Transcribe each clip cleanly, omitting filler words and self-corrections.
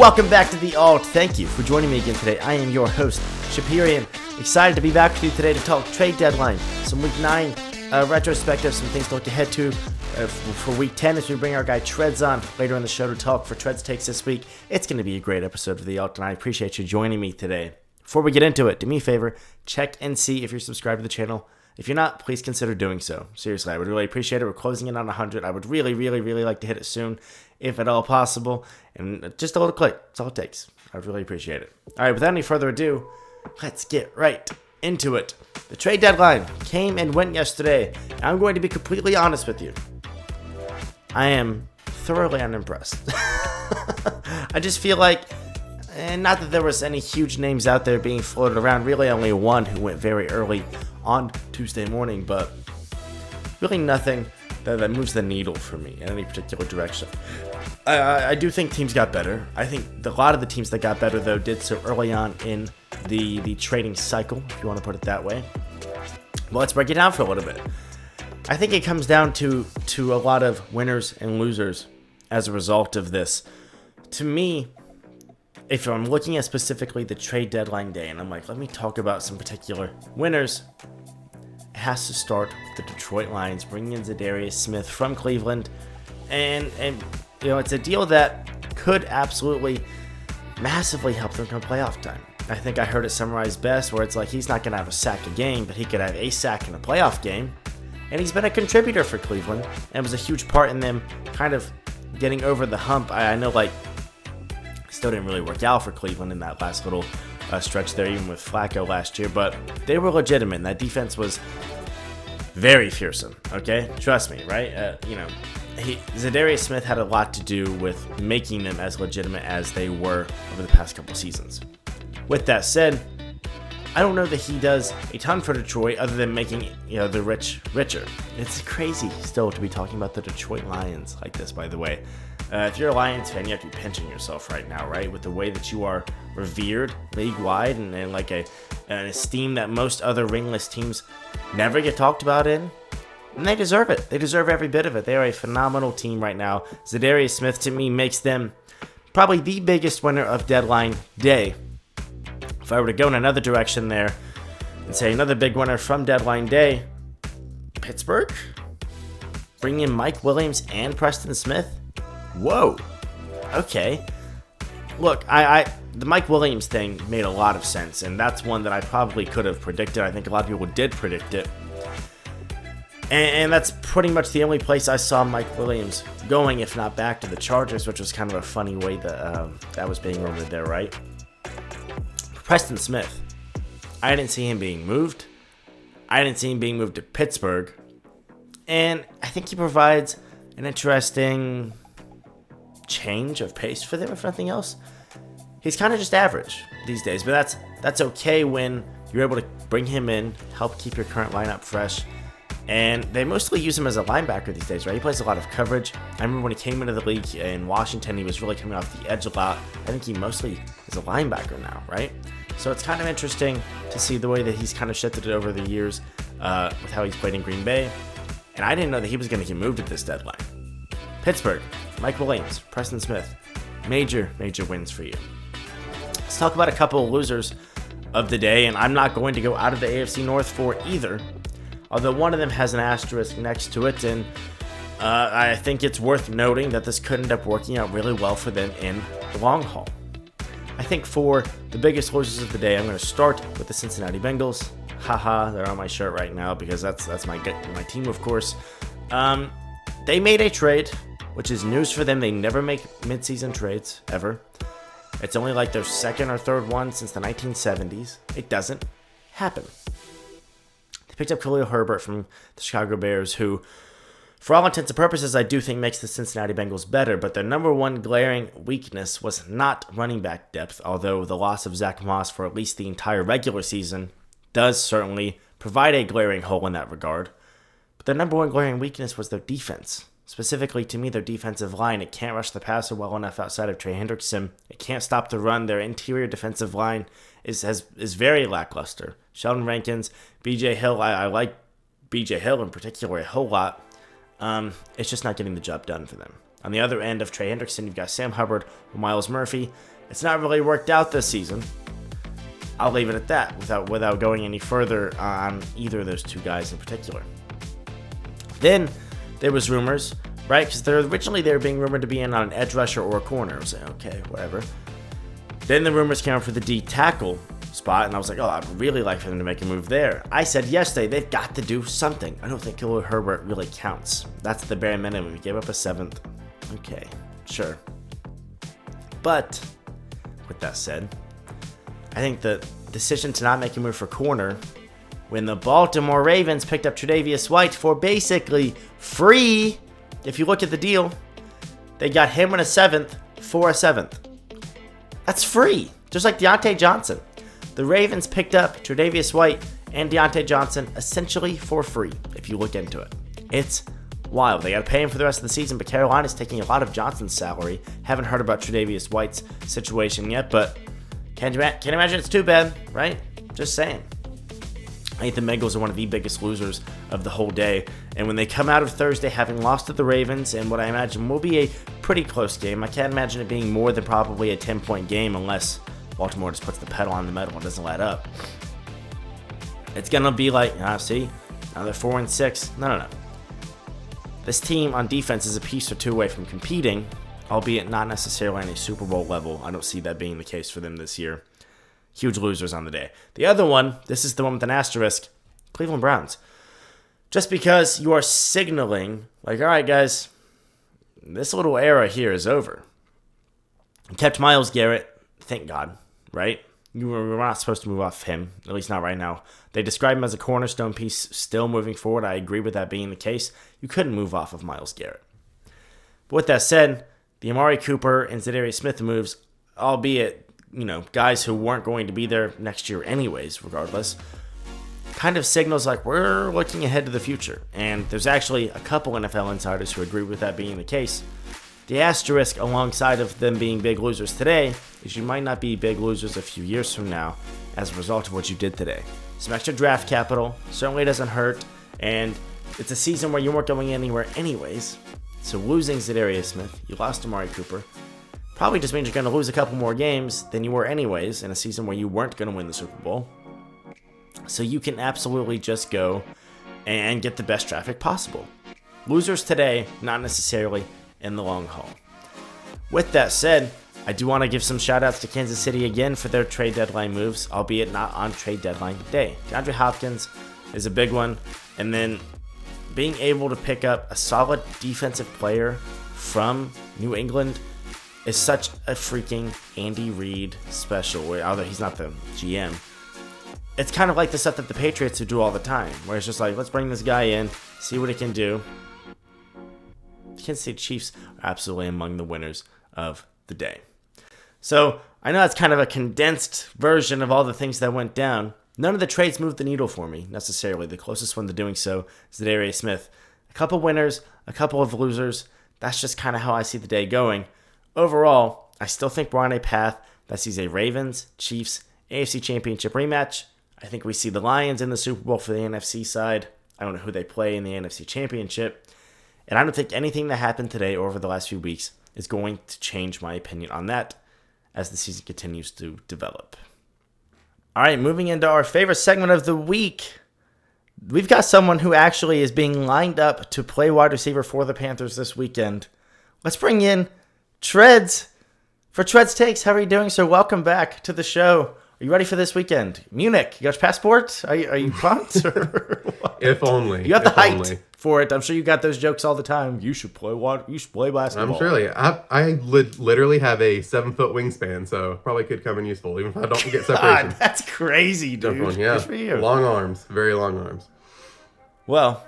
Welcome back to The Alt. Thank you for joining me again today. I am your host, Shapirian. Excited to be back with you today to talk trade deadline, some Week 9 retrospective, some things to look ahead to for Week 10 as we bring our guy Treads on later in the show to talk for Treads Takes this week. It's going to be a great episode of The Alt, and I appreciate you joining me today. Before we get into it, do me a favor, check and see if you're subscribed to the channel. If you're not, please consider doing so. Seriously, I would really appreciate it. We're closing in on 100. I would really like to hit it soon, if at all possible. And just a little click. That's all it takes. I would really appreciate it. All right, without any further ado, let's get right into it. The trade deadline came and went yesterday. I'm going to be completely honest with you. I am thoroughly unimpressed. I just feel like, and not that there was any huge names out there being floated around, really only one who went very early on Tuesday morning, but really nothing that moves the needle for me in any particular direction. I do think teams got better. I think a lot of the teams that got better, though, did so early on in the trading cycle, if you want to put it that way. Well, let's break it down for a little bit. I think it comes down to a lot of winners and losers as a result of this. To me, if I'm looking at specifically the trade deadline day, and I'm like, let me talk about some particular winners, it has to start with the Detroit Lions bringing in Za'Darius Smith from Cleveland, and you know, it's a deal that could absolutely massively help them come playoff time. I think I heard it summarized best where it's like he's not going to have a sack a game, but he could have a sack in a playoff game, and he's been a contributor for Cleveland and was a huge part in them kind of getting over the hump. I know, like, still didn't really work out for Cleveland in that last little stretch there, even with Flacco last year, but they were legitimate, and that defense was very fearsome, okay? Trust me, right? Za'Darius Smith had a lot to do with making them as legitimate as they were over the past couple seasons. With that said, I don't know that he does a ton for Detroit other than making, the rich richer. It's crazy still to be talking about the Detroit Lions like this, by the way. If you're a Lions fan, you have to be pinching yourself right now, right? With the way that you are revered league-wide and like an esteem that most other ringless teams never get talked about in. And they deserve it. They deserve every bit of it. They are a phenomenal team right now. Za'Darius Smith, to me, makes them probably the biggest winner of deadline day. If I were to go in another direction there and say another big winner from deadline day, Pittsburgh? Bringing in Mike Williams and Preston Smith? Whoa. Okay. Look, the Mike Williams thing made a lot of sense, and that's one that I probably could have predicted. I think a lot of people did predict it. And that's pretty much the only place I saw Mike Williams going, if not back to the Chargers, which was kind of a funny way that was being rumored there, right? Preston Smith, I didn't see him being moved. I didn't see him being moved to Pittsburgh. And I think he provides an interesting change of pace for them, if nothing else. He's kind of just average these days, but that's okay when you're able to bring him in, help keep your current lineup fresh. And they mostly use him as a linebacker these days, right? He plays a lot of coverage. I remember when he came into the league in Washington, he was really coming off the edge a lot. I think he mostly is a linebacker now, right? So it's kind of interesting to see the way that he's kind of shifted it over the years with how he's played in Green Bay. And I didn't know that he was going to get moved at this deadline. Pittsburgh, Mike Williams, Preston Smith, major wins for you. Let's talk about a couple of losers of the day, and I'm not going to go out of the AFC North for either. Although one of them has an asterisk next to it, and I think it's worth noting that this could end up working out really well for them in the long haul. I think for the biggest losers of the day, I'm going to start with the Cincinnati Bengals. Haha, they're on my shirt right now because that's my team, of course. They made a trade, which is news for them. They never make midseason trades, ever. It's only like their second or third one since the 1970s. It doesn't happen. They picked up Khalil Herbert from the Chicago Bears, who, for all intents and purposes, I do think makes the Cincinnati Bengals better, but their number one glaring weakness was not running back depth, although the loss of Zach Moss for at least the entire regular season does certainly provide a glaring hole in that regard. But their number one glaring weakness was their defense. Specifically, to me, their defensive line. It can't rush the passer well enough outside of Trey Hendrickson. It can't stop the run. Their interior defensive line is very lackluster. Sheldon Rankins, B.J. Hill, I like B.J. Hill in particular a whole lot. It's just not getting the job done for them. On the other end of Trey Hendrickson, you've got Sam Hubbard or Myles Murphy. It's not really worked out this season. I'll leave it at that without going any further on either of those two guys in particular. Then there was rumors, right? Because originally they were being rumored to be in on an edge rusher or a corner. I was like, okay, whatever. Then the rumors came out for the D tackle spot, and I was like, oh, I'd really like for them to make a move there. I said yesterday, they've got to do something. I don't think Khalil Herbert really counts. That's the bare minimum. He gave up a 7th. Okay, sure. But with that said, I think the decision to not make a move for corner when the Baltimore Ravens picked up Tre'Davious White for basically free, if you look at the deal, they got him in a 7th for a 7th. That's free, just like Deontay Johnson. The Ravens picked up Tre'Davious White and Deontay Johnson essentially for free, if you look into it. It's wild. They got to pay him for the rest of the season, but Carolina's taking a lot of Johnson's salary. Haven't heard about Tre'Davious White's situation yet, but can't imagine it's too bad, right? Just saying. I think the Bengals are one of the biggest losers of the whole day, and when they come out of Thursday having lost to the Ravens and what I imagine will be a pretty close game, I can't imagine it being more than probably a 10-point game unless Baltimore just puts the pedal on the metal and doesn't let up. It's going to be like, see, now they're 4-6. No. This team on defense is a piece or two away from competing, albeit not necessarily on a Super Bowl level. I don't see that being the case for them this year. Huge losers on the day. The other one, this is the one with an asterisk, Cleveland Browns. Just because you are signaling, like, all right, guys, this little era here is over. You kept Myles Garrett, thank God, right? We were not supposed to move off him, at least not right now. They describe him as a cornerstone piece still moving forward. I agree with that being the case. You couldn't move off of Myles Garrett. But with that said, the Amari Cooper and Za'Darius Smith moves, albeit, guys who weren't going to be there next year anyways, regardless, kind of signals like we're looking ahead to the future. And there's actually a couple NFL insiders who agree with that being the case. The asterisk alongside of them being big losers today is you might not be big losers a few years from now as a result of what you did today. Some extra draft capital certainly doesn't hurt, and it's a season where you weren't going anywhere anyways. So losing Za'Darius Smith, you lost Amari Cooper, probably just means you're going to lose a couple more games than you were anyways in a season where you weren't going to win the Super Bowl. So you can absolutely just go and get the best traffic possible. Losers today, not necessarily in the long haul. With that said, I do want to give some shout outs to Kansas City again for their trade deadline moves, albeit not on trade deadline day. DeAndre Hopkins is a big one, and then being able to pick up a solid defensive player from New England is such a freaking Andy Reid special, although he's not the GM. It's kind of like the stuff that the Patriots do all the time, where it's just like, let's bring this guy in, see what he can do. The Kansas City Chiefs are absolutely among the winners of the day. So I know that's kind of a condensed version of all the things that went down. None of the trades moved the needle for me, necessarily. The closest one to doing so is Za'Darius Smith. A couple winners, a couple of losers. That's just kind of how I see the day going. Overall, I still think we're on a path that sees a Ravens-Chiefs AFC Championship rematch. I think we see the Lions in the Super Bowl for the NFC side. I don't know who they play in the NFC Championship. And I don't think anything that happened today or over the last few weeks is going to change my opinion on that as the season continues to develop. All right, moving into our favorite segment of the week. We've got someone who actually is being lined up to play wide receiver for the Panthers this weekend. Let's bring in Treads for Treads Takes. How are you doing, sir? Welcome back to the show. Are you ready for this weekend? Munich, you got your passport? Are you pumped? If only. You have the height for it. I'm sure you got those jokes all the time. You should play basketball. I'm surely. I literally have a 7-foot wingspan, so probably could come in useful, even if I don't get separation. God, that's crazy, dude. Yeah. Good for you. Long arms. Very long arms. Well,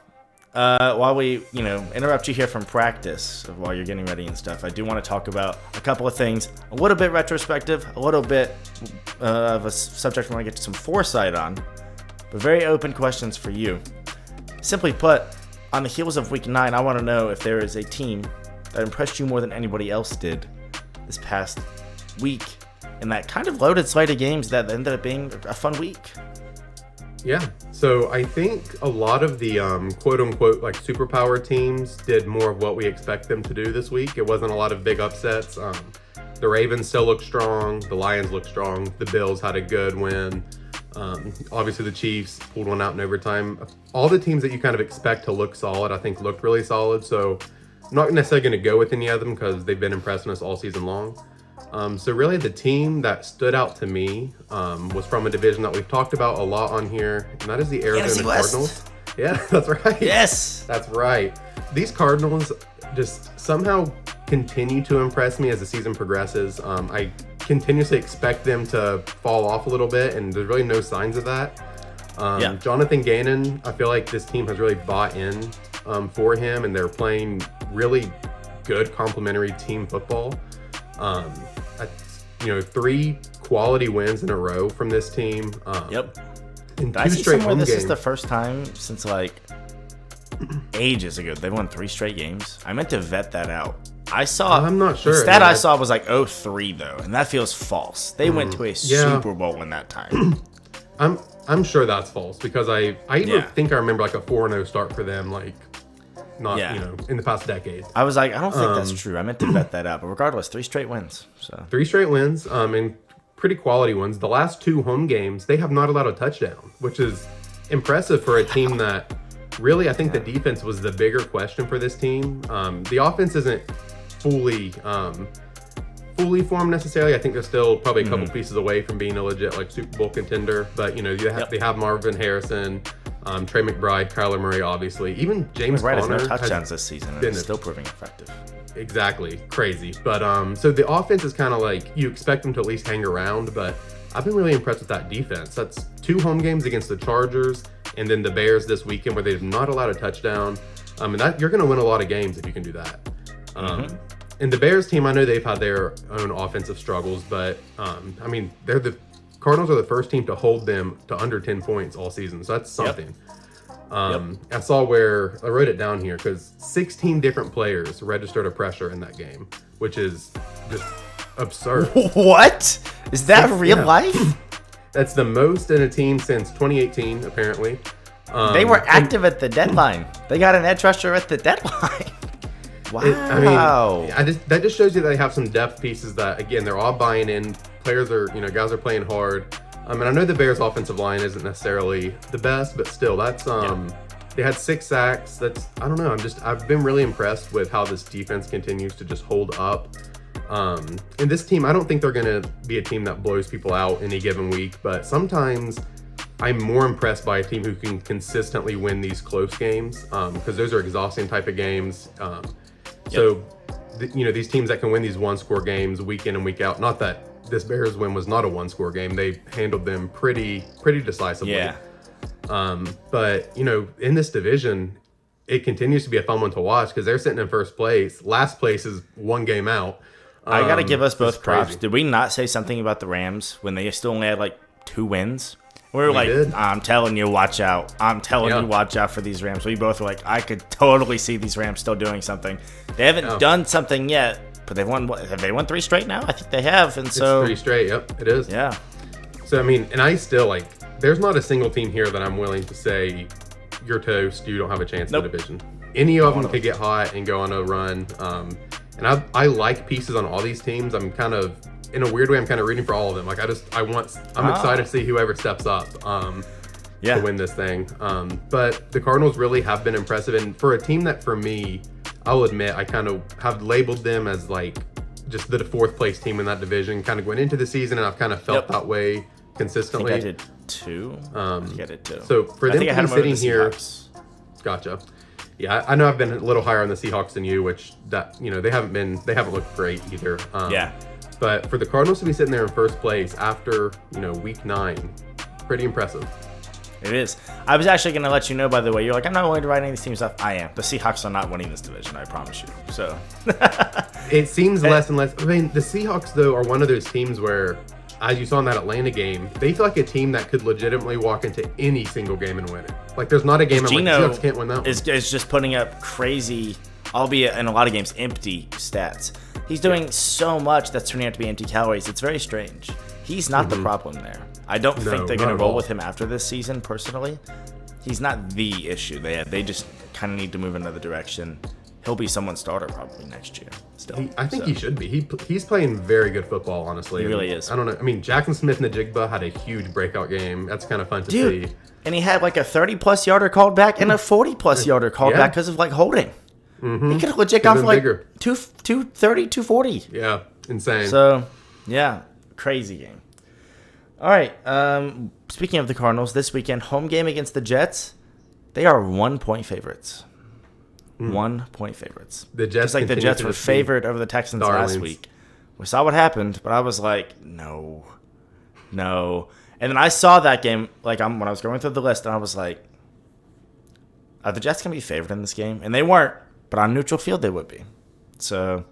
while we, interrupt you here from practice while you're getting ready and stuff, I do want to talk about a couple of things, a little bit retrospective, a little bit of a subject I want to get to some foresight on, but very open questions for you. Simply put, on the heels of Week 9, I want to know if there is a team that impressed you more than anybody else did this past week in that kind of loaded slate of games that ended up being a fun week. Yeah. So I think a lot of the quote unquote like superpower teams did more of what we expect them to do this week. It wasn't a lot of big upsets. The Ravens still look strong. The Lions look strong. The Bills had a good win. Obviously, the Chiefs pulled one out in overtime. All the teams that you kind of expect to look solid, I think, looked really solid. So I'm not necessarily going to go with any of them because they've been impressing us all season long. So really, the team that stood out to me was from a division that we've talked about a lot on here, and that is the Arizona Cardinals. Yeah, that's right. Yes, that's right. These Cardinals just somehow continue to impress me as the season progresses. I continuously expect them to fall off a little bit, and there's really no signs of that. Jonathan Gannon, I feel like this team has really bought in for him, and they're playing really good complementary team football. 3 quality wins in a row from this team. In 2 straight home games. This is the first time since like ages ago they've won 3 straight games. I meant to vet that out. I'm not sure. The stat I saw was like 0-3 though, and that feels false. They went to a Super Bowl in that time. I'm sure that's false because I think I remember like a 4-0 start for them, like in the past decade. I was like, I don't think that's true. I meant to vet that out, but regardless, 3 straight wins. So 3 straight wins, and pretty quality ones. The last 2 home games, they have not allowed a touchdown, which is impressive for a team that really, I think the defense was the bigger question for this team. The offense isn't fully formed necessarily. I think they're still probably a couple pieces away from being a legit like Super Bowl contender. But they have Marvin Harrison, Trey McBride, Kyler Murray, obviously. Even James Conner has no touchdowns this season, and it's still proving effective. Exactly, crazy. But so the offense is kind of like you expect them to at least hang around. But I've been really impressed with that defense. That's 2 home games against the Chargers, and then the Bears this weekend where they've not allowed a touchdown. And that you're going to win a lot of games if you can do that. And the Bears team, I know they've had their own offensive struggles, but the Cardinals are the first team to hold them to under 10 points all season, so that's something. I saw where I wrote it down here because 16 different players registered a pressure in that game, which is just absurd. What? Is that real life? That's the most in a team since 2018, apparently. They were active at the deadline. They got an edge rusher at the deadline. Wow. That just shows you that they have some depth pieces that, again, they're all buying in. Players are, guys are playing hard. And I know the Bears' offensive line isn't necessarily the best, but still, that's they had 6 sacks. I don't know. I've been really impressed with how this defense continues to just hold up. And this team, I don't think they're going to be a team that blows people out any given week, but sometimes I'm more impressed by a team who can consistently win these close games because those are exhausting type of games. So, these teams that can win these 1-score games week in and week out, not that this Bears win was not a 1-score game. They handled them pretty decisively. Yeah. But, in this division, it continues to be a fun one to watch because they're sitting in first place. Last place is 1 game out. I got to give us both props. Did we not say something about the Rams when they still only had like 2 wins? We were like, I'm telling you, watch out. I'm telling you, watch out for these Rams. We both were like, I could totally see these Rams still doing something. They haven't done something yet, but they've won. Have they won 3 straight now? I think they have. And so it's 3 straight. Yep, it is. Yeah. So, and I still there's not a single team here that I'm willing to say you're toast. You don't have a chance in the division. Any of them could get hot and go on a run. And I like pieces on all these teams. I'm kind of, in a weird way, I'm kind of rooting for all of them. I'm excited to see whoever steps up to win this thing. But the Cardinals really have been impressive. And for a team that, for me, I'll admit, I kind of have labeled them as just the 4th place team in that division, kind of going into the season, and I've kind of felt that way consistently. I think I did too. So for them to be sitting here, gotcha. Yeah, I know I've been a little higher on the Seahawks than you, which they haven't looked great either. But for the Cardinals to be sitting there in first place after, week 9, pretty impressive. It is. I was actually going to let you know, by the way, you're like, I'm not willing to write any of these teams off. I am. The Seahawks are not winning this division, I promise you. So it seems less and less. The Seahawks, though, are one of those teams where, as you saw in that Atlanta game, they feel like a team that could legitimately walk into any single game and win it. There's not a game I'm like, Seahawks can't win that one. Is just putting up crazy, albeit in a lot of games, empty stats. He's doing so much that's turning out to be empty calories. It's very strange. He's not the problem there. I don't think they're going to not at roll all. with him after this season, personally. He's not the issue. They just kind of need to move another direction. He'll be someone's starter probably next year. Still, I think he should be. He's playing very good football, honestly. He really is. I don't know. I mean, Jackson Smith-Njigba had a huge breakout game. That's kind of fun to dude. see. And he had like a 30-plus yarder called back and a 40-plus yarder called back because of like holding. He could have legit gone for like bigger. 230, 240. Yeah, insane. So, yeah, crazy game. All right. Speaking of the Cardinals, this weekend, home game against the Jets. They are 1-point favorites. 1-point favorites. The Jets Just like the continue Jets to were defeat favored over the Texans darlings. last week. We saw what happened, but I was like, no. And then I saw that game, like when I was going through the list, and I was like, are the Jets going to be favored in this game? And they weren't, but on neutral field they would be. So,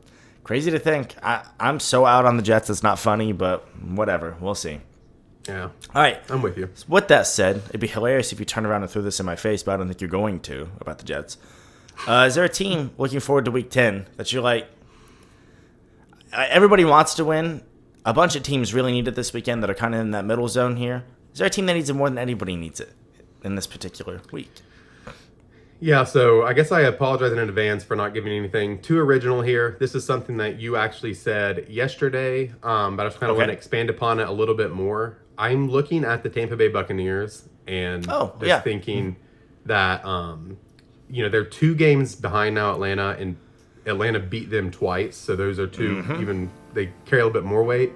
crazy to think. I'm so out on the Jets, it's not funny, but whatever. We'll see. Yeah, All right. I'm with you. With that said, it'd be hilarious if you turned around and threw this in my face, but I don't think you're going to about the Jets. Is there a team looking forward to Week 10 that you're like, everybody wants to win? A bunch of teams really need it this weekend that are kind of in that middle zone here. Is there a team that needs it more than anybody needs it in this particular week? Yeah, so I guess I apologize in advance for not giving anything too original here. This is something that you actually said yesterday, but I just kind of want to expand upon it a little bit more. I'm looking at the Tampa Bay Buccaneers and thinking that, they're 2 games behind now Atlanta, and Atlanta beat them twice. So those are 2, even they carry a little bit more weight.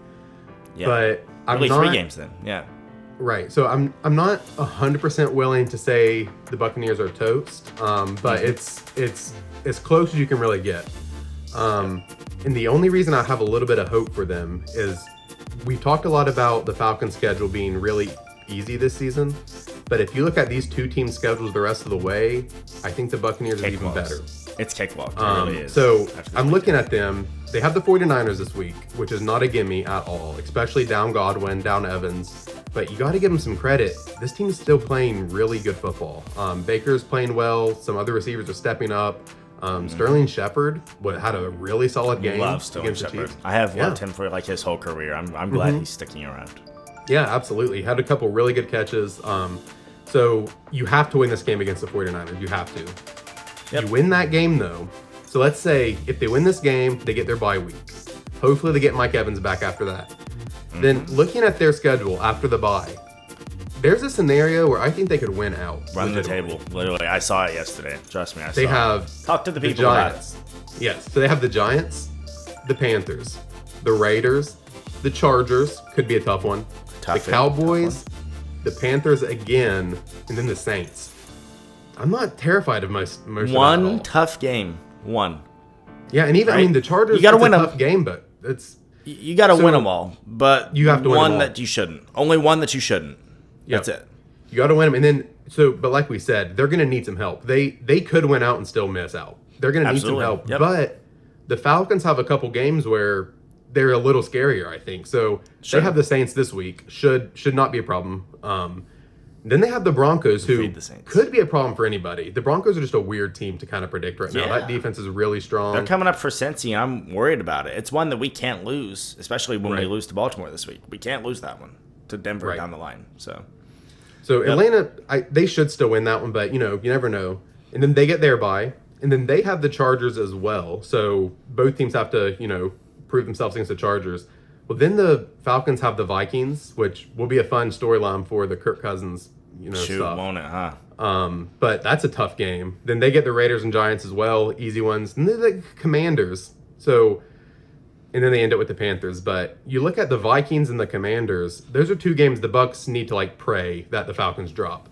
Yeah. But I'm Really not 3 games then. Yeah. Right. So I'm not 100% willing to say the Buccaneers are toast, but it's as close as you can really get. And the only reason I have a little bit of hope for them is we've talked a lot about the Falcons' schedule being really easy this season, but if you look at these 2 teams' schedules the rest of the way, I think the Buccaneers are even better. It's cakewalk. It really is. So I'm looking at them. They have the 49ers this week, which is not a gimme at all, especially down Godwin, down Evans. But you got to give them some credit. This team is still playing really good football. Baker's playing well. Some other receivers are stepping up. Sterling Shepard had a really solid game Love Sterling against the Shepard. Chiefs. I have loved him for like his whole career. I'm glad he's sticking around. Yeah, absolutely. Had a couple really good catches. So you have to win this game against the 49ers. You have to. Yep. You win that game, though. So let's say if they win this game, they get their bye week. Hopefully they get Mike Evans back after that. Then looking at their schedule after the bye, there's a scenario where I think they could win out. Run the legitimately. table. Literally. I saw it yesterday. Trust me. I saw They it. have Talk to the the people about it. Giants. Yes. So they have the Giants, the Panthers, the Raiders, the Chargers, could be a tough one. Tough the Cowboys, the Panthers again, and then the Saints. I'm not terrified of most of that at all. One tough game. One. Yeah, and even Right? the Chargers. You gotta it's win a 'em. tough game, but it's You got to So, win them all, but you have to win one 'em all. that you shouldn't. Only one that you shouldn't. Yep. That's it. you got to win them, and then but like we said, they're going to need some help. They could win out and still miss out. They're going to need some Absolutely. help. Yep. But the Falcons have a couple games where they're a little scarier, I think. So Sure. they have the Saints this week. Should not be a problem. Then they have the Broncos, who Defeat the Saints. could be a problem for anybody. The Broncos are just a weird team to kind of predict right now. Yeah. That defense is really strong. They're coming up for Cincy, and I'm worried about it. It's one that we can't lose, especially when we Right. lose to Baltimore this week. We can't lose that one to Denver Right. down the line. So So Atlanta, they should still win that one, but you never know. And then they get their bye, and then they have the Chargers as well. So both teams have to, prove themselves against the Chargers. Well, then the Falcons have the Vikings, which will be a fun storyline for the Kirk Cousins, shoot, stuff. won't it, huh? But that's a tough game. Then they get the Raiders and Giants as well, easy ones. And then the Commanders. So, and then they end up with the Panthers. But you look at the Vikings and the Commanders; those are 2 games the Bucks need to pray that the Falcons drop.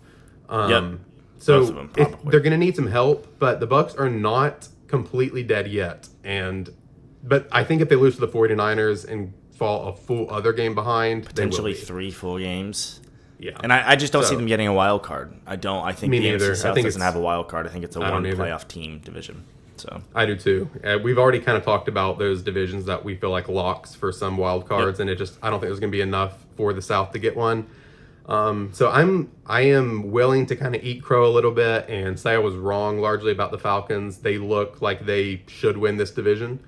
Yep. So Both of them, if probably. they're going to need some help, but the Bucks are not completely dead yet. But I think if they lose to the 49ers and fall a full other game behind, Potentially they will be. 3 full games. Yeah. And I just don't see So- them getting a wild card. I think Me the neither. I NFC South think doesn't it's- have a wild card. I think it's a I don't one either. playoff team division. So I do too. We've already kind of talked about those divisions that we feel like locks for some wild cards, and I don't think there's going to be enough for the South to get one. So I am willing to kind of eat crow a little bit and say I was wrong largely about the Falcons. They look like they should win this division.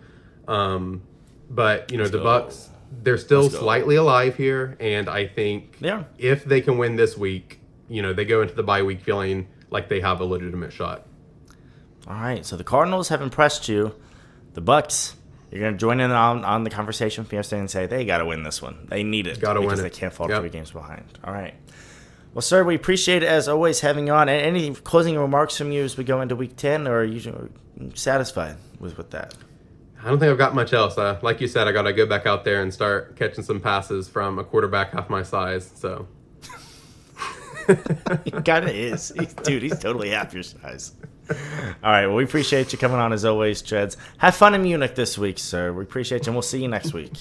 But the go. Bucks, they're still Let's go. slightly alive here, and I think Yeah. if they can win this week, they go into the bye week feeling like they have a legitimate shot. All right, so the Cardinals have impressed you. The Bucks, you're going to join in on the conversation with me yesterday and say they got to win this one. They need it because they can't fall 3 games behind. All right. Well, sir, we appreciate it as always having you on. Any closing remarks from you as we go into Week 10, or are you satisfied with that? I don't think I've got much else. Like you said, I got to go back out there and start catching some passes from a quarterback half my size. So He kind of is. Dude, he's totally half your size. All right, well, we appreciate you coming on as always, Treads. Have fun in Munich this week, sir. We appreciate you, and we'll see you next week.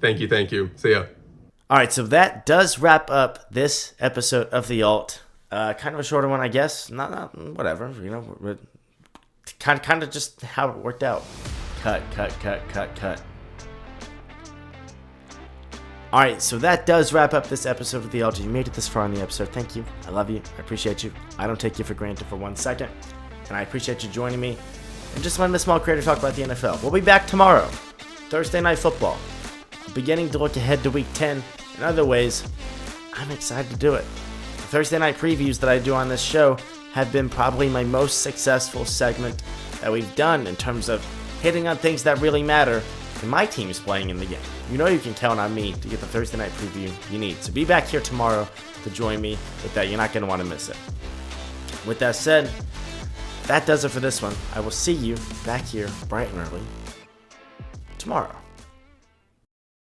Thank you. See ya. All right, so that does wrap up this episode of The Alt. Kind of a shorter one, I guess. Not whatever, kind of just how it worked out. Cut. All right, so that does wrap up this episode of The Alt. You made it this far in the episode. Thank you. I love you. I appreciate you. I don't take you for granted for 1 second. And I appreciate you joining me and just letting the small creator talk about the NFL. We'll be back tomorrow, Thursday Night Football. Beginning to look ahead to Week 10. In other ways, I'm excited to do it. The Thursday night previews that I do on this show have been probably my most successful segment that we've done in terms of hitting on things that really matter and my team's playing in the game. You can count on me to get the Thursday night preview you need. So be back here tomorrow to join me with that. You're not going to want to miss it. With that said, that does it for this one. I will see you back here bright and early tomorrow.